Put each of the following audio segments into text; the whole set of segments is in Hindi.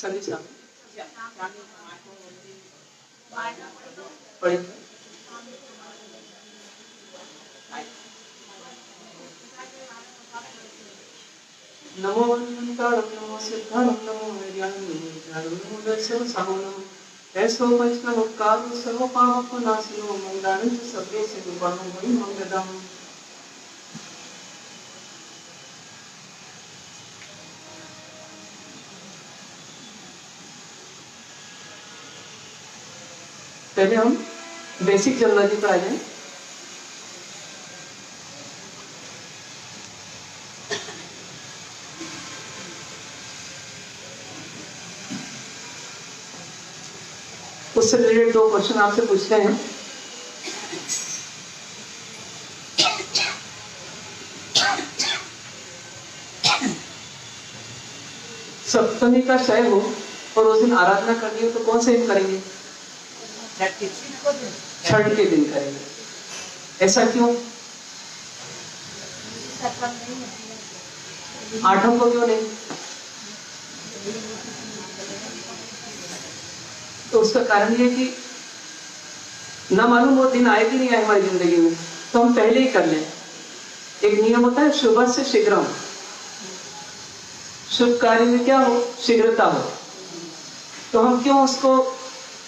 संदेशा पढ़े नमो वंदनकारं नमो सिद्धारं नमो वीर्याणं नमो दर्शनं साहनं ऐसो वैष्णवकारो सर्व पापनाशनो मंगलानि च सर्वे से गुणं वै मंगलम्। पहले हम बेसिक जर्नलिज्म पर आ जाएं। उससे रिलेटेड 2 क्वेश्चन आपसे पूछते हैं। सप्तमी का क्षय हो और उस दिन आराधना करनी हो तो कौन से दिन करेंगे? छठ के दिन करेंगे। ऐसा क्यों? आठों को क्यों नहीं? तो उसका कारण ये कि न मालूम वो दिन आए कि नहीं आए हमारी जिंदगी में, तो हम पहले ही कर लें। एक नियम होता है शुभ से शीघ्रम, शुभ कार्य में क्या हो? शीघ्रता हो। तो हम क्यों उसको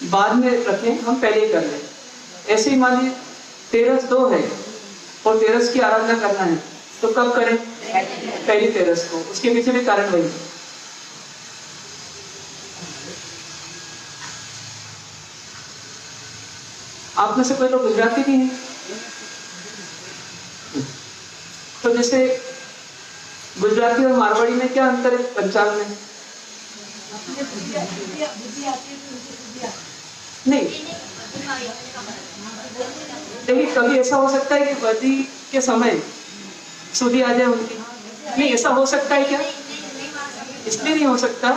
बाद में रखें, हम पहले ही कर लें। ऐसे ही मान लीजिए 13/2 है और 13 की आराधना करना है तो कब करें? पहली 13 को। उसके पीछे भी कारण वही। आप में से कोई लोग गुजराती भी हैं, तो जैसे गुजराती और मारवाड़ी में क्या अंतर है पंचांग में? नहीं, लेकिन कभी ऐसा हो सकता है कि वदी के समय सुधी आ जाए उनकी। नहीं, ऐसा हो सकता है क्या? इसलिए नहीं हो सकता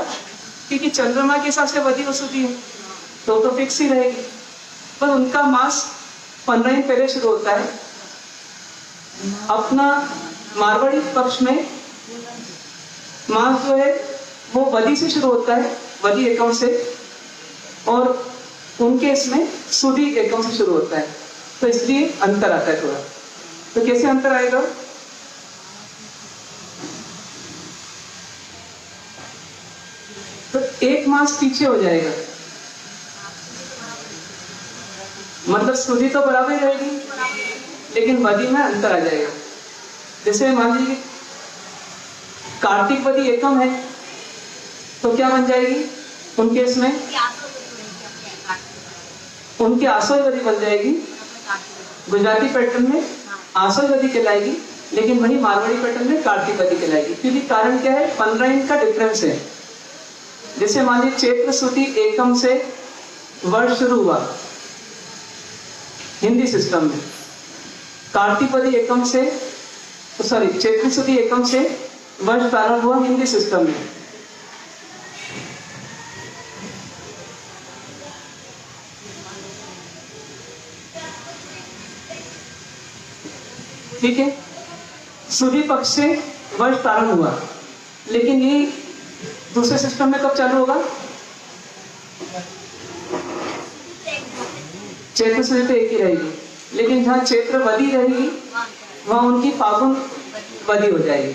क्योंकि चंद्रमा के हिसाब से वदी और सुधी है तो फिक्स ही रहेगी। पर उनका मास 15 दिन पहले शुरू होता है। अपना मारवाड़ी पक्ष में मास जो है वो वदी से शुरू होता है, वदी एकम से, और उनके इसमें सुधी एकम से शुरू होता है। तो इसलिए अंतर आता है थोड़ा। तो कैसे अंतर आएगा? तो 1 मास पीछे हो जाएगा, मतलब सुधी तो बराबर ही रहेगी लेकिन वदी में अंतर आ जाएगा। जैसे मान लीजिए कार्तिक वदी एकम है तो क्या बन जाएगी उनके इसमें? उनकी आसोई वदी बन जाएगी। गुजराती पैटर्न में आसोई वदी कहलाएगी, लेकिन वही मारवाड़ी पैटर्न में कार्तिक वदी कहलाएगी। क्योंकि कारण क्या है? 15 दिन का डिफरेंस है। जैसे मान लीजिए चैत्र सुदी एकम से वर्ष शुरू हुआ हिंदी सिस्टम में, कार्तिक वदी एकम से, सॉरी चैत्र सुदी एकम से वर्ष प्रारंभ हुआ हिंदी सिस्टम में। ठीक है, सूर्य पक्ष से वर्ष प्रारंभ हुआ, लेकिन ये दूसरे सिस्टम में कब चालू होगा? चैत्र सूर्य तो एक ही रहेगी, लेकिन जहाँ चैत्र वदी रहेगी वहां उनकी फागुन वदी हो जाएगी।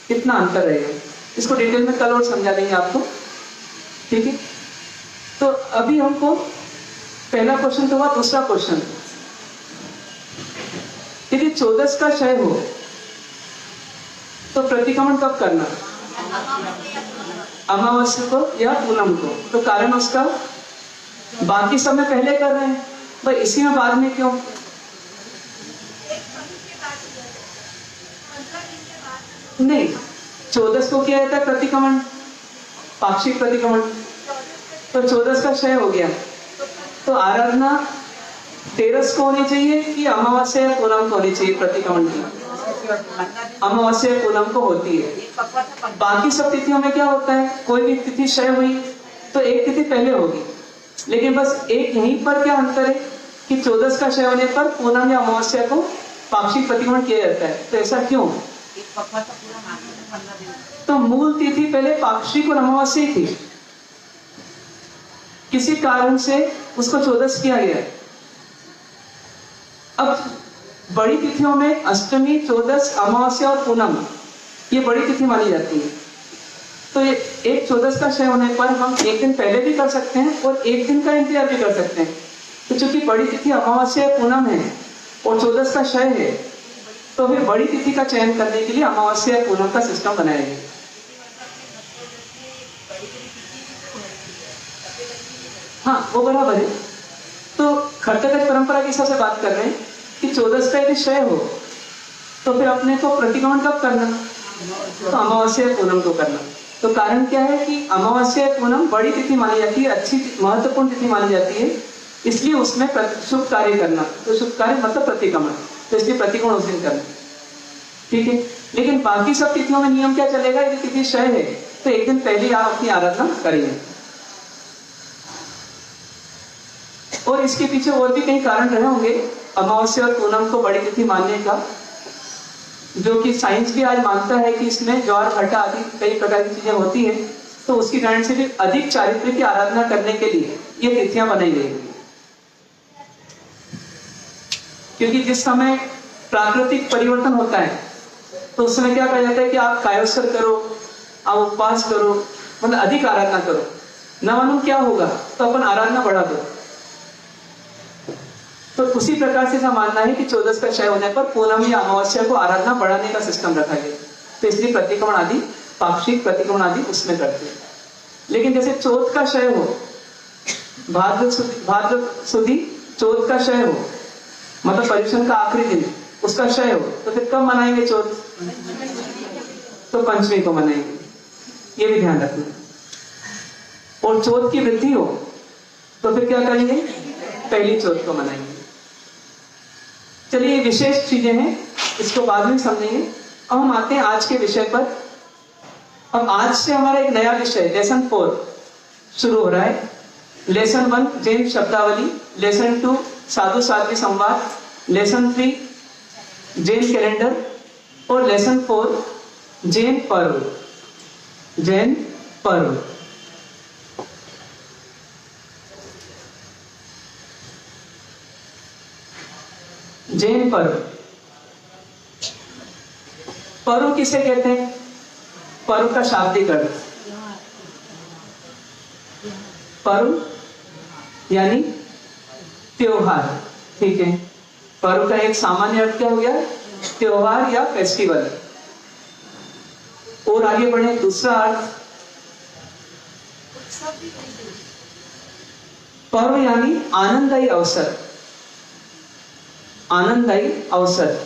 कितना अंतर रहेगा इसको डिटेल में कल और समझा देंगे आपको। ठीक है, तो अभी हमको पहला क्वेश्चन तो हुआ। दूसरा क्वेश्चन, यदि 14 का क्षय हो तो प्रतिक्रमण कब करना? अमावस्या को या पूनम को। तो कारण उसका बाकी समय पहले कर रहे हैं, भाई इसी में बाद में क्यों? नहीं, 14 को क्या रहता है प्रतिक्रमण? पाक्षिक प्रतिक्रमण। तो 14 का क्षय हो गया तो आराधना 13 को होनी चाहिए कि अमावस्या या पूनम को होनी चाहिए? प्रतिक्रमण की अमावस्या या पूनम को होती है। बाकी सब तिथियों में क्या होता है? कोई भी तिथि क्षय हुई तो एक तिथि पहले होगी, लेकिन बस एक यहीं पर क्या अंतर है कि 14 का क्षय होने पर पूनम या अमावस्या को पाक्षिक प्रतिक्रमण किया जाता है। तो ऐसा क्यों? तो मूल तिथि पहले पाक्षिक और अमावस्या थी, किसी कारण से उसको चौदस किया गया है। अब बड़ी तिथियों में अष्टमी, चौदस, अमावस्या और पूनम ये बड़ी तिथि मानी जाती है। तो ये एक चौदस का क्षय होने पर हम एक दिन पहले भी कर सकते हैं और एक दिन का इंतजार भी कर सकते हैं। तो चूंकि बड़ी तिथि अमावस्या पूनम है और चौदस का क्षय है, तो फिर बड़ी तिथि का चयन करने के लिए अमावस्या पूनम का सिस्टम बनाया गया। हाँ, वो बराबर है। तो खट्टगज परंपरा के हिसाब से बात कर रहे हैं कि चौदस का यदि क्षय हो तो फिर अपने को प्रतिक्रमण कब करना? तो अमावस्या पूनम को करना। तो कारण क्या है कि अमावस्या पूनम बड़ी तिथि मानी जाती है, अच्छी महत्वपूर्ण तिथि मानी जाती है, इसलिए उसमें शुभ कार्य करना। तो शुभ कार्य मतलब प्रतिक्रमण, तो इसलिए प्रतिक्रमण उस दिन करना, ठीक है। लेकिन बाकी सब तिथियों में नियम क्या चलेगा? यदि तिथि क्षय है तो एक दिन पहले आप अपनी आराधना करेंगे। और इसके पीछे और भी कई कारण रहे होंगे अमावस्या और पूनम को बड़ी तिथि मानने का, जो कि साइंस भी आज मानता है कि इसमें ज्वार घटा आदि कई प्रकार की चीजें होती हैं। तो उसकी कारण से भी अधिक चारित्र की आराधना करने के लिए ये तिथियां बनाई गई। क्योंकि जिस समय प्राकृतिक परिवर्तन होता है तो उस समय क्या कहा जाता है कि आप कायोत्सव करो, आप उपवास करो, मतलब अधिक आराधना करो। न मालूम क्या होगा तो अपन आराधना बढ़ा दो। तो उसी प्रकार से ऐसा मानना है कि चौदस का क्षय होने पर पूनम या अमावस्या को आराधना बढ़ाने का सिस्टम रखा गया। तो इसलिए प्रतिक्रमण आदि, पाक्षिक प्रतिक्रमण आदि उसमें करते हैं। लेकिन जैसे चौथ का क्षय हो, भाद्र सुदी चौथ का क्षय हो, मतलब पर्युषण का आखिरी दिन उसका क्षय हो, तो फिर कब मनाएंगे चौथ? तो पंचमी को मनाएंगे, ये भी ध्यान रखना। और चौथ की वृद्धि हो तो फिर क्या करेंगे? पहली चौथ को मनाएंगे। चलिए, विशेष चीजें हैं, इसको बाद में समझेंगे। अब हम आते हैं आज के विषय पर। अब आज से हमारा एक नया विषय लेसन 4 शुरू हो रहा है। लेसन 1 जैन शब्दावली, लेसन 2 साधु साध्वी संवाद, लेसन 3 जैन कैलेंडर और लेसन 4 जैन पर्व। जैन पर्व जैन पर्व। पर्व किसे कहते हैं? पर्व का शाब्दिक अर्थ, पर्व यानी त्योहार, ठीक है। पर्व का एक सामान्य अर्थ क्या हो गया? त्योहार या फेस्टिवल। और आगे बढ़े, दूसरा अर्थ पर्व यानी आनंददायी अवसर, आनंददायी अवसर।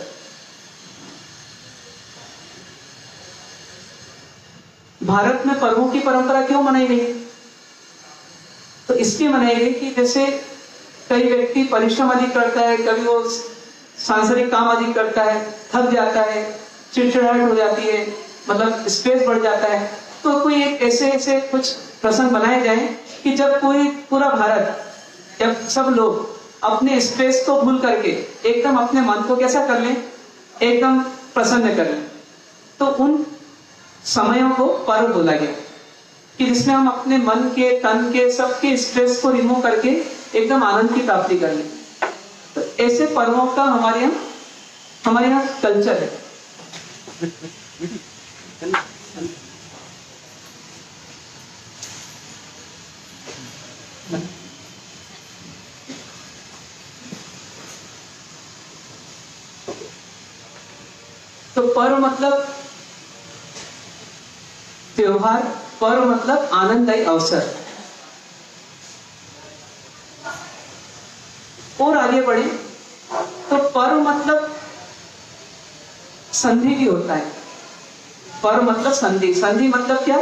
भारत में पर्वों की परंपरा क्यों मनाई गई? तो इसलिए मनाई गई कि जैसे कई व्यक्ति परिश्रम अधिक करता है, कभी वो सांसारिक काम अधिक करता है, थक जाता है, चिड़चिड़ाहट हो जाती है, मतलब स्ट्रेस बढ़ जाता है। तो कोई एक ऐसे कुछ प्रसंग बनाए जाए कि जब कोई पूरा भारत, जब सब लोग अपने स्ट्रेस को भूल करके एकदम अपने मन को कैसा कर लें? एकदम प्रसन्न कर लें। तो उन समयों को पर्व बोला गया कि जिसमें हम अपने मन के, तन के, सबके स्ट्रेस को रिमूव करके एकदम आनंद की प्राप्ति कर लें। तो ऐसे पर्वों का हमारे यहाँ कल्चर है। तो पर्व मतलब त्योहार, पर्व मतलब आनंददायी अवसर। और आगे बढ़े तो पर्व मतलब संधि भी होता है। पर्व मतलब संधि, संधि मतलब क्या?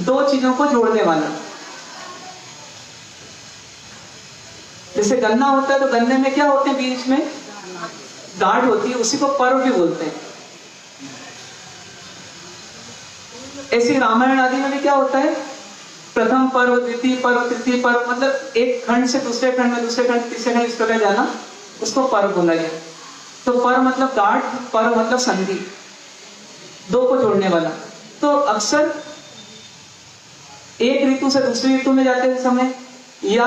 दो चीजों को जोड़ने वाला। जैसे गन्ना होता है तो गन्ने में क्या होते हैं? बीच में गांठ होती है, उसी को पर्व भी बोलते हैं। ऐसे रामायण आदि में भी क्या होता है? प्रथम पर्व, द्वितीय पर्व, तृतीय पर्व, मतलब एक खंड से दूसरे खंड में, दूसरे खंड तीसरे खंड, इस प्रकार जाना, उसको पर्व बोला गया। तो पर्व मतलब गांठ, पर्व मतलब संधि, दो को जोड़ने वाला। तो अक्सर एक ऋतु से दूसरी ऋतु में जाते समय या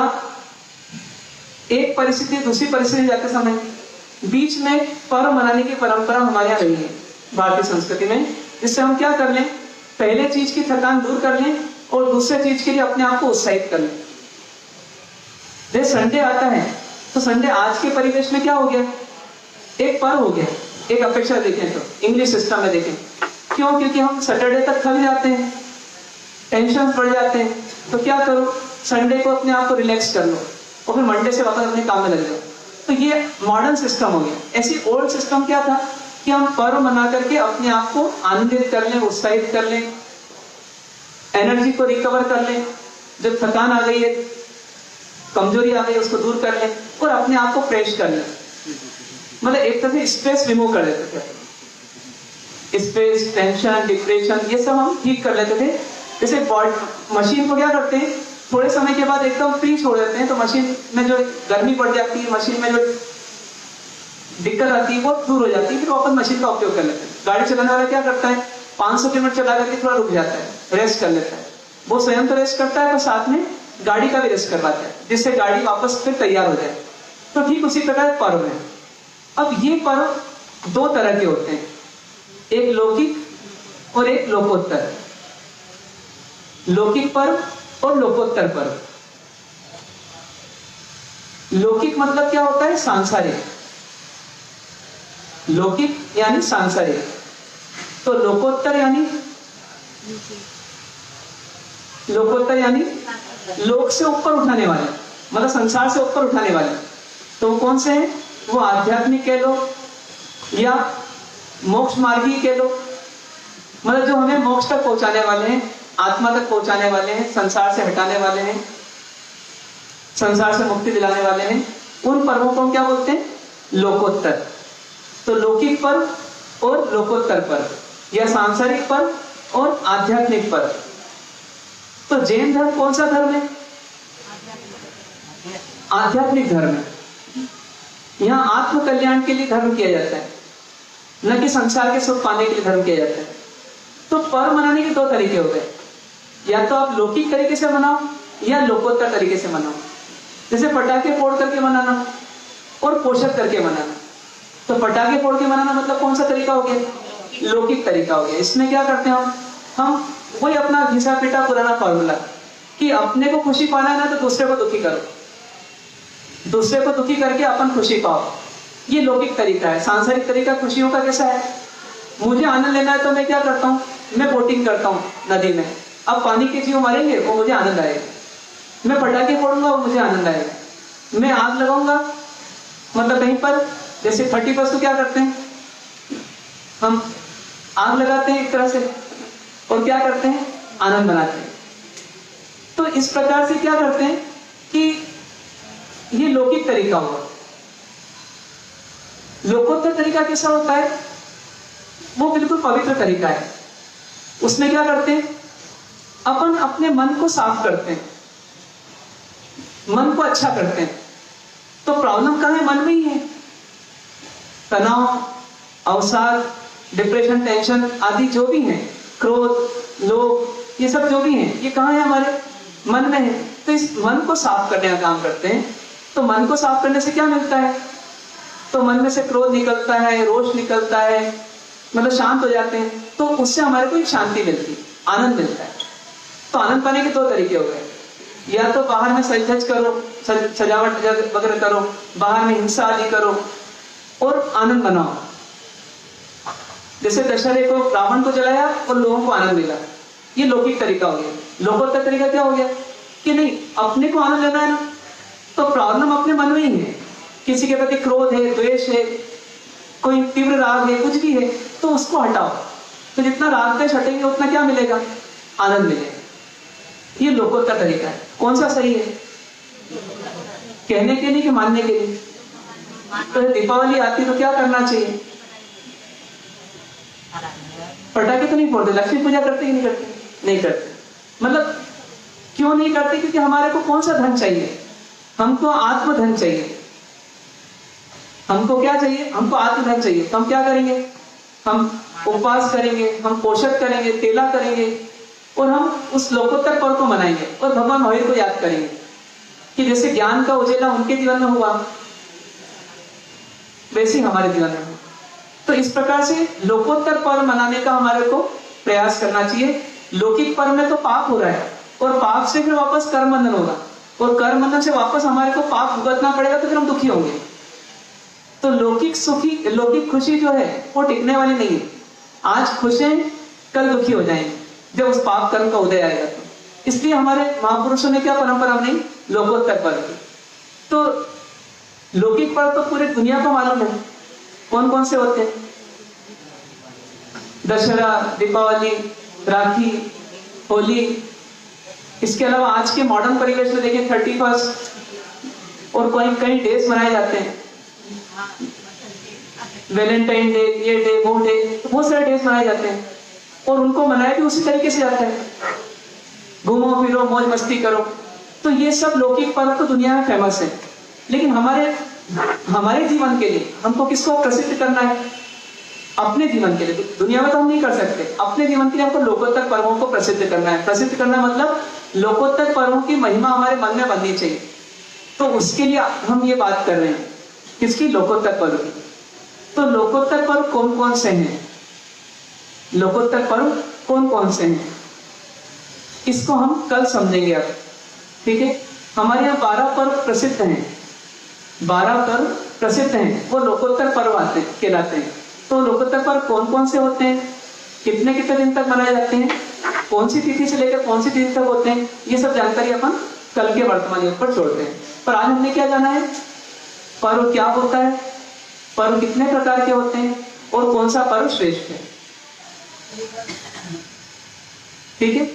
एक परिस्थिति दूसरी परिस्थिति में जाते समय बीच में पर्व मनाने की परंपरा हमारे यहाँ रही है भारतीय संस्कृति में, जिससे हम क्या कर लें, पहले चीज की थकान दूर कर लें और दूसरे चीज के लिए अपने आप को उत्साहित कर लें। जैसे संडे आता है तो संडे आज के परिवेश में क्या हो गया, एक पर्व हो गया। एक अपेक्षा देखें तो इंग्लिश सिस्टम में देखें, क्यों, क्योंकि हम सैटरडे तक थक जाते हैं, टेंशन बढ़ जाते हैं, तो क्या करो, संडे को अपने आप को रिलैक्स कर लो और फिर मंडे से वापस अपने काम में लग जाओ। तो ये मॉडर्न सिस्टम हो गया। ऐसी ओल्ड सिस्टम क्या था कि हम पर्व मना करके अपने आप को आनंदित कर लें, उत्साहित कर लें, एनर्जी को रिकवर कर लें, जब थकान आ गई है, कमजोरी आ गई उसको दूर कर लें और अपने आप को फ्रेश कर लें। मतलब एक तरह से स्ट्रेस रिमूव कर लेते थे, स्ट्रेस, टेंशन, डिप्रेशन, ये सब हम ठीक कर लेते थे। जैसे मशीन को क्या करते हैं, थोड़े समय के बाद एकदम फ्री छोड़ देते हैं तो मशीन में जो गर्मी बढ़ जाती है, मशीन में जो दिक्कत आती है वो दूर हो जाती है, फिर वापस मशीन का उपयोग कर लेते हैं। गाड़ी चलाने वाला क्या करता है, 500 किलोमीटर चला करके थोड़ा रुक जाता है, रेस्ट कर लेता है। वो स्वयं तो रेस्ट करता है पर साथ में गाड़ी का भी रेस्ट करवाता है, जिससे गाड़ी वापस फिर तैयार हो जाए। तो ठीक उसी प्रकार पर्व है। अब ये पर्व दो तरह के होते हैं, एक लौकिक और एक लोकोत्तर। लौकिक पर्व और लोकोत्तर पर्व। लौकिक मतलब क्या होता है, सांसारिक। लौकिक यानी सांसारिक, तो लोकोत्तर यानी लोक से ऊपर उठाने वाले, मतलब संसार से ऊपर उठाने वाले। तो कौन से हैं, वो आध्यात्मिक कह लो या मोक्ष मार्गी कह लो, मतलब जो हमें मोक्ष तक पहुंचाने वाले हैं, आत्मा तक पहुंचाने वाले हैं, संसार से हटाने वाले हैं, संसार से मुक्ति दिलाने वाले हैं। उन पर्वों को हम क्या बोलते हैं, लोकोत्तर। तो लौकिक पर्व और लोकोत्तर पर्व या सांसारिक पर्व और आध्यात्मिक पर्व। तो जैन धर्म कौन सा धर्म है, आध्यात्मिक धर्म है। यहाँ आत्म कल्याण के लिए धर्म किया जाता है, न कि संसार के सुख पाने के लिए धर्म किया जाता है। तो पर्व मनाने के दो तरीके हो गए, या तो आप लौकिक तरीके से मनाओ या लोकोत्तर तरीके से मनाओ। जैसे पटाखे फोड़ करके मनाना और पोषक करके मनाना। तो पटाखे फोड़ के मनाना मतलब कौन सा तरीका हो गया, लौकिक तरीका हो गया। इसमें क्या करते हैं हम वही अपना घिसा पीटा पुराना फॉर्मूला कि अपने को खुशी पाना है ना तो दूसरे को दुखी करो, दूसरे को दुखी करके अपन खुशी पाओ। ये लौकिक तरीका है। सांसारिक तरीका खुशियों का कैसा है, मुझे आनंद लेना है तो मैं क्या करता हूँ, मैं बोटिंग करता हूँ नदी में। अब पानी के जीव मरेंगे वो मुझे आनंद आएगा, मैं पटाखे फोड़ूंगा वो मुझे आनंद आएगा, मैं आग लगाऊंगा, मतलब कहीं पर जैसे 31 को क्या करते हैं, हम आग लगाते हैं एक तरह से और क्या करते हैं, आनंद बनाते हैं। तो इस प्रकार से क्या करते हैं कि ये लौकिक तरीका हुआ। लोकोत्तर तरीका कैसा होता है, वो बिल्कुल पवित्र तरीका है। उसमें क्या करते हैं, अपन अपने मन को साफ करते हैं, मन को अच्छा करते हैं। तो प्रॉब्लम कहाँ है, मन में ही है। तनाव, अवसाद, डिप्रेशन, टेंशन आदि जो भी है, क्रोध, लोभ, ये सब जो भी है, ये कहाँ है, हमारे मन में है। तो इस मन को साफ करने का काम करते हैं। तो मन को साफ करने से क्या मिलता है, तो मन में से क्रोध निकलता है, रोष निकलता है, मतलब शांत हो जाते हैं। तो उससे हमारे को एक शांति मिलती है, आनंद मिलता है। तो आनंद पाने के दो तरीके हो गए, या तो बाहर में सज करो, सजावट वगैरह करो, बाहर में हिंसा आदि करो और आनंद बनाओ। जैसे दशहरे को रावण को जलाया और लोगों को आनंद मिला, ये लौकिक तरीका हो गया। लोकोत्तर तरीका क्या हो गया कि नहीं, अपने को आनंद लेना है ना, तो प्रॉब्लम अपने मन में ही है। किसी के प्रति क्रोध है, द्वेष है, कोई तीव्र राग है, कुछ भी है, तो उसको हटाओ। तो जितना राग द्वेष हटेंगे उतना क्या मिलेगा, आनंद मिलेगा। ये लोकोत्तर तरीका है। कौन सा सही है, कहने के लिए कि मानने के लिए? तो दीपावली आती तो क्या करना चाहिए, पटाखे तो नहीं फोड़ते, लक्ष्मी पूजा करते कि नहीं करते? नहीं करते। मतलब क्यों नहीं करते, क्योंकि हमारे को कौन सा धन चाहिए, हमको आत्मधन चाहिए। हमको क्या चाहिए, हमको आत्मधन चाहिए। तो हम क्या करेंगे, हम उपवास करेंगे, हम पोषक करेंगे, तेला करेंगे, और हम उस लोकोत्तर पर्व को मनाएंगे और भगवान महावीर को याद करेंगे कि जैसे ज्ञान का उजेला उनके जीवन में हुआ वैसे ही हमारे जीवन में हुआ। तो इस प्रकार से लोकोत्तर पर्व मनाने का हमारे को प्रयास करना चाहिए। लौकिक पर्व में तो पाप हो रहा है और पाप से फिर वापस कर्म बंधन होगा और कर्म बंधन से वापस हमारे को पाप भुगतना पड़ेगा, तो फिर हम दुखी होंगे। तो लौकिक खुशी जो है वो टिकने वाली नहीं है। आज खुश हैं, कल दुखी हो जाएंगे जब उस पाप कर्म का उदय आएगा। तो इसलिए हमारे महापुरुषों ने क्या परंपरा बनाई, लोकोत्तर पर्व की। तो लौकिक पर्व तो पूरी दुनिया को मालूम है कौन कौन से होते हैं, दशहरा, दीपावली, राखी, होली। इसके अलावा आज के मॉडर्न परिवेश में देखें 31 और कई डेज मनाए जाते हैं, वैलेंटाइन डे, ये डे, वो डे, बहुत सारे डेज मनाए जाते हैं और उनको मनाया भी उसी तरीके से जाता है, घूमो फिरो मौज मस्ती करो। तो ये सब लौकिक पर्व तो दुनिया में फेमस है, लेकिन हमारे जीवन के लिए हमको किसको प्रसिद्ध करना है, अपने जीवन के लिए। दुनिया में तो हम नहीं कर सकते, अपने जीवन के लिए हमको लोकोत्तर पर्वों को प्रसिद्ध करना है। प्रसिद्ध करना मतलब लोकोत्तर पर्वों की महिमा हमारे मन में बननी चाहिए। तो उसके लिए हम ये बात कर रहे हैं, किसकी, लोकोत्तर पर्व की। तो लोकोत्तर पर्व कौन कौन से हैं, लोकोत्तर पर्व कौन कौन से हैं, इसको हम कल समझेंगे अब, ठीक है। हमारे यहाँ 12 पर्व प्रसिद्ध हैं, 12 पर्व प्रसिद्ध हैं, वो लोकोत्तर पर्व कहलाते हैं। तो लोकोत्तर पर्व कौन कौन से होते हैं, कितने कितने दिन तक मनाए जाते हैं, कौन सी तिथि से लेकर कौन सी तिथि तक होते हैं, ये सब जानकारी अपन कल के वर्तमान युग पर छोड़ते हैं। पर आज हमने क्या जाना है, पर्व क्या होता है, पर्व कितने प्रकार के होते हैं और कौन सा पर्व श्रेष्ठ है, ठीक है।